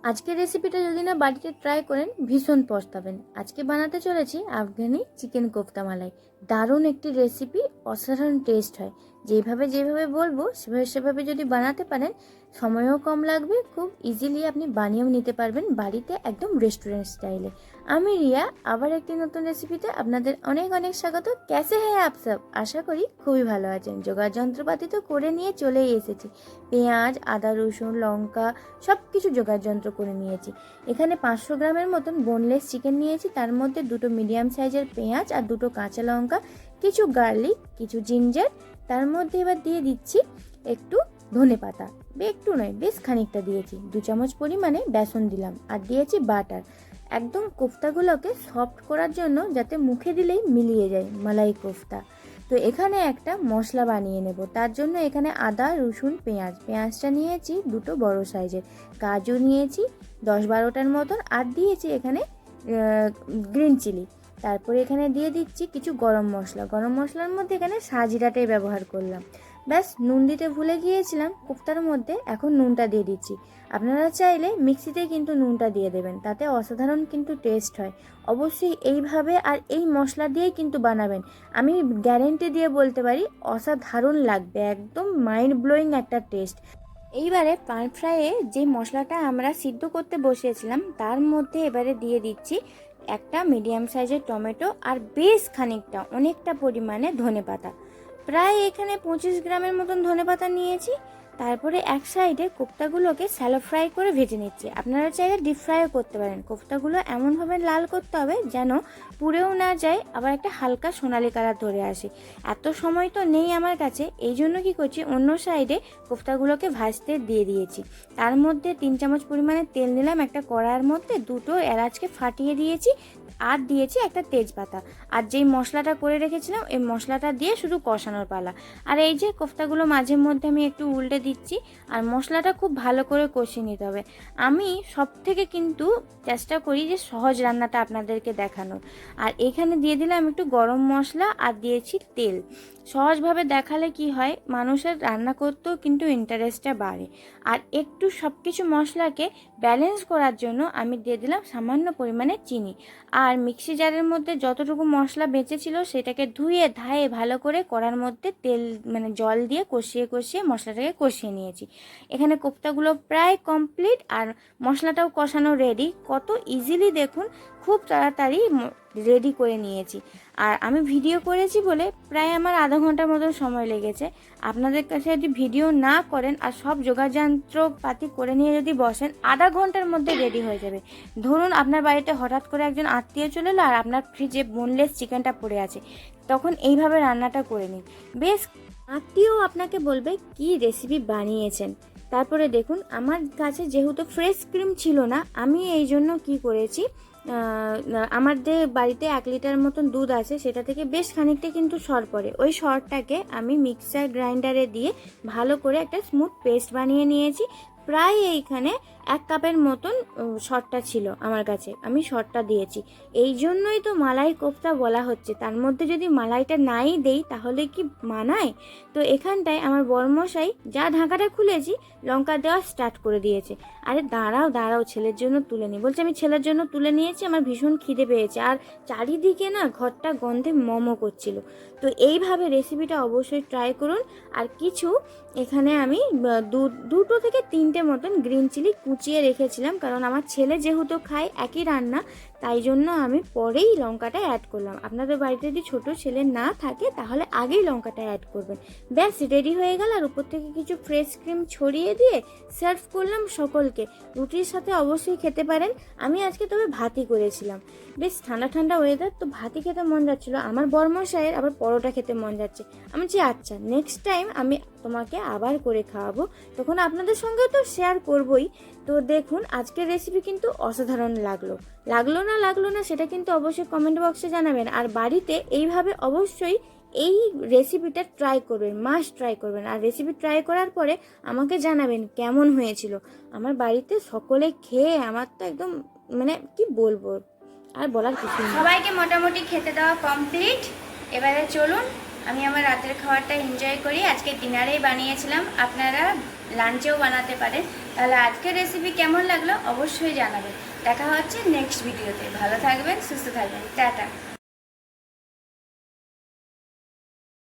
আজকের রেসিপিটা যদি না বাড়িতে ট্রাই করেন ভীষণ পস্তাবেন। আজকে বানাতে চলেছি আফগানি চিকেন কোফতা মালাই। দারুণ একটি রেসিপি, অসাধারণ টেস্ট হয়। যেভাবে বলবো সেভাবে যদি বানাতে পারেন, সময়ও কম লাগবে, খুব ইজিলি আপনি বানিয়েও নিতে পারবেন বাড়িতে, একদম রেস্টুরেন্ট স্টাইলে। আমি রিয়া, আবার একটি নতুন রেসিপিতে আপনাদের অনেক অনেক স্বাগত। ক্যাসে হ্যাঁ আপ সব? আশা করি খুবই ভালো আছেন। জোগাড় যন্ত্রপাতি তো করে নিয়ে চলেই এসেছি। পেঁয়াজ, আদা, রসুন, লঙ্কা সব কিছু জোগাড় যন্ত্র করে নিয়েছি। এখানে 500 গ্রামের মতন বোনলেস চিকেন নিয়েছি। তার মধ্যে দুটো মিডিয়াম সাইজের পেঁয়াজ আর দুটো কাঁচা লঙ্কা, কিছু গার্লিক, কিছু জিঞ্জার। তার মধ্যে এবার দিয়ে দিচ্ছি একটু ধনেপাতা, একটু নয় বেশ খানিকটা দিয়েছি। 2 চামচ পরিমাণে বেসন দিলাম আর দিয়েছি বাটার, একদম কোফতাগুলোকে সফট করার জন্য, যাতে মুখে দিলেই মিলিয়ে যায় মালাই কোফতা। তো এখানে একটা মশলা বানিয়ে নেব। তার জন্য এখানে আদা, রসুন, পেঁয়াজটা নিয়েছি দুটো বড় সাইজের, কাজু নিয়েছি 10-12টার মতন, আর দিয়েছি এখানে গ্রিন চিলি। তারপরে এখানে দিয়ে দিচ্ছি কিছু গরম মশলার মধ্যে এখানে সাজিরাটাই ব্যবহার করলাম। ব্যাস, নুন দিতে ভুলে গিয়েছিলাম কোফতার মধ্যে, এখন নুনটা দিয়ে দিচ্ছি। আপনারা চাইলে মিক্সিতে কিন্তু নুনটা দিয়ে দেবেন, তাতে অসাধারণ কিন্তু টেস্ট হয়। অবশ্যই এইভাবে আর এই মশলা দিয়েই কিন্তু বানাবেন। আমি গ্যারেন্টি দিয়ে বলতে পারি অসাধারণ লাগবে, একদম মাইন্ড ব্লোয়িং একটা টেস্ট। এইবারে পান ফ্রাইয়ে যে মশলাটা আমরা সিদ্ধ করতে বসিয়েছিলাম তার মধ্যে এবারে দিয়ে দিচ্ছি একটা মিডিয়াম সাইজের টমেটো আর বেশ খানিকটা, অনেকটা পরিমাণে ধনেপাতা। প্রায় এখানে 25 গ্রামের মতন ধনেপাতা নিয়েছি। তারপরে এক সাইডে কোফতাগুলোকে স্যালো ফ্রাই করে ভেজে নিচ্ছি। আপনারা চাইলে ডিপ ফ্রাইও করতে পারেন। কোফতাগুলো এমনভাবে লাল করতে হবে যেন পুড়েও না যায়, আবার একটা হালকা সোনালি কালার ধরে আসে। এত সময় তো নেই আমার কাছে, এই জন্য কী করছি, অন্য সাইডে কোফতাগুলোকে ভাজতে দিয়ে দিয়েছি। তার মধ্যে 3 চামচ পরিমাণে তেল নিলাম, একটা কড়াইয়ের মধ্যে দুটো এলাচকে ফাটিয়ে দিয়েছি, আর দিয়েছি একটা তেজপাতা। আর যেই মশলাটা করে রেখেছিলাম এই মশলাটা দিয়ে শুধু কষানোর পালা। আর এই যে কোফতাগুলো মাঝে মধ্যে আমি একটু উল্টে দিচ্ছি, আর মশলাটা খুব ভালো করে কষিয়ে নিতে হবে। আমি সব থেকে কিন্তু চেষ্টা করি যে সহজ রান্নাটা আপনাদেরকে দেখানোর। আর এখানে দিয়ে দিলাম একটু গরম মশলা আর দিয়েছি তেল। সহজভাবে দেখালে কি হয়, মানুষের রান্না করতেও কিন্তু ইন্টারেস্টটা বাড়ে। আর একটু সব কিছু মশলাকে ব্যালেন্স করার জন্য আমি দিয়ে দিলাম সামান্য পরিমাণে চিনি। আর মিক্সি জারের মধ্যে যতটুকু মশলা বেঁচেছিল সেটাকে ধুয়ে ধায়ে ভালো করে কড়ার মধ্যে তেল জল দিয়ে কষিয়ে মশলাটাকে কষিয়ে নিয়েছি। এখানে কোফতাগুলো প্রায় কমপ্লিট আর মশলাটাও কষানো রেডি। কত ইজিলি দেখুন, খুব তাড়াতাড়ি রেডি করে নিয়েছি। আর আমি ভিডিও করেছি বলে প্রায় আমার আধা ঘন্টার মতো সময় লেগেছে। আপনাদের কাছে যদি ভিডিও না করেন আর সব যোগাযন্ত্রপাতি করে নিয়ে যদি বসেন, আধা ঘন্টার মধ্যে রেডি হয়ে যাবে। ধরুন আপনার বাড়িতে হঠাৎ করে একজন আত্মীয় চলে এলো আর আপনার ফ্রিজে বোনলেস চিকেনটা পড়ে আছে, তখন এইভাবে রান্নাটা করে নিন। বেশ, আত্মীয় আপনাকে বলবে কি রেসিপি বানিয়েছেন। তারপরে দেখুন, আমার কাছে যেহেতু ফ্রেশ ক্রিম ছিল না, আমি এই জন্য কী করেছি, আমাদের বাড়িতে 1 লিটার মতন দুধ আছে, সেটা থেকে বেশ খানিকটা কিন্তু সর পড়ে। ওই সরটাকে আমি মিক্সার গ্রাইন্ডারে দিয়ে ভালো করে একটা স্মুথ পেস্ট বানিয়ে নিয়েছি। প্রায় এইখানে 1 কাপের মতন সরটা ছিল আমার কাছে, আমি সরটা দিয়েছি। এই জন্যই তো মালাই কোফতা বলা হচ্ছে, তার মধ্যে যদি মালাইটা নাই দেই তাহলে কি মানায়? তো এখানটায় আমার বড়মশাই যা ঢাকাটা খুলেছি লঙ্কা দেওয়া স্টার্ট করে দিয়েছে। আরে দাঁড়াও ছেলের জন্য তুলে নিই বলছে। আমি ছেলের জন্য তুলে নিয়েছি, আমার ভীষণ খিদে পেয়েছে আর চারিদিকে না ঘরটা গন্ধে মমো করছিল। তো এইভাবে রেসিপিটা অবশ্যই ট্রাই করুন। আর কিছু এখানে আমি দুটো থেকে 3টে মতন গ্রিন চিলি কুচিয়ে রেখেছিলাম, কারণ আমার ছেলে যেহেতু খায় একই রান্না, তাই জন্য আমি পরেই লঙ্কাটা অ্যাড করলাম। আপনাদের বাড়িতে যদি ছোট ছেলে না থাকে তাহলে আগেই লঙ্কাটা অ্যাড করবেন। ব্যাস, রেডি হয়ে গেল। আর উপর থেকে কিছু ফ্রেশ ক্রিম ছড়িয়ে দিয়ে সার্ভ করলাম সকলকে। রুটির সাথে অবশ্যই খেতে পারেন। আমি আজকে তবে ভাতই করেছিলাম। বেশ ঠান্ডা ওয়েদার, তো ভাতই খেতে মন যাচ্ছিলো। আমার বড়মশাইয়ের আবার পরোটা খেতে মন যাচ্ছে। আমি বলছি আচ্ছা, নেক্সট টাইম আমি তোমাকে আবার করে খাওয়াবো, তখন আপনাদের সঙ্গে তো শেয়ার করবই। তো দেখুন, আজকের রেসিপি কিন্তু অসাধারণ লাগলো না সেটা কিন্তু অবশ্যই কমেন্ট বক্সে জানাবেন। আর বাড়িতে এইভাবে অবশ্যই এই রেসিপিটা ট্রাই করবেন, মাস্ট ট্রাই করবেন। আর রেসিপি ট্রাই করার পরে আমাকে জানাবেন কেমন হয়েছিল। আমার বাড়িতে সকলে খেয়ে আমার তো একদম কি বলবো, আর বলার কিছু নেই। সবাইকে মোটামুটি খেতে দেওয়া কমপ্লিট। এবারে চলুন আমি আমার রাতের খাবারটা এনজয় করি। আজকে ডিনারেই বানিয়েছিলাম, আপনারা লাঞ্চেও বানাতে পারেন। তাহলে আজকের রেসিপি কেমন লাগলো অবশ্যই জানাবেন। দেখা হচ্ছে নেক্সট ভিডিওতে। ভালো থাকবেন, সুস্থ থাকবেন, টাটা।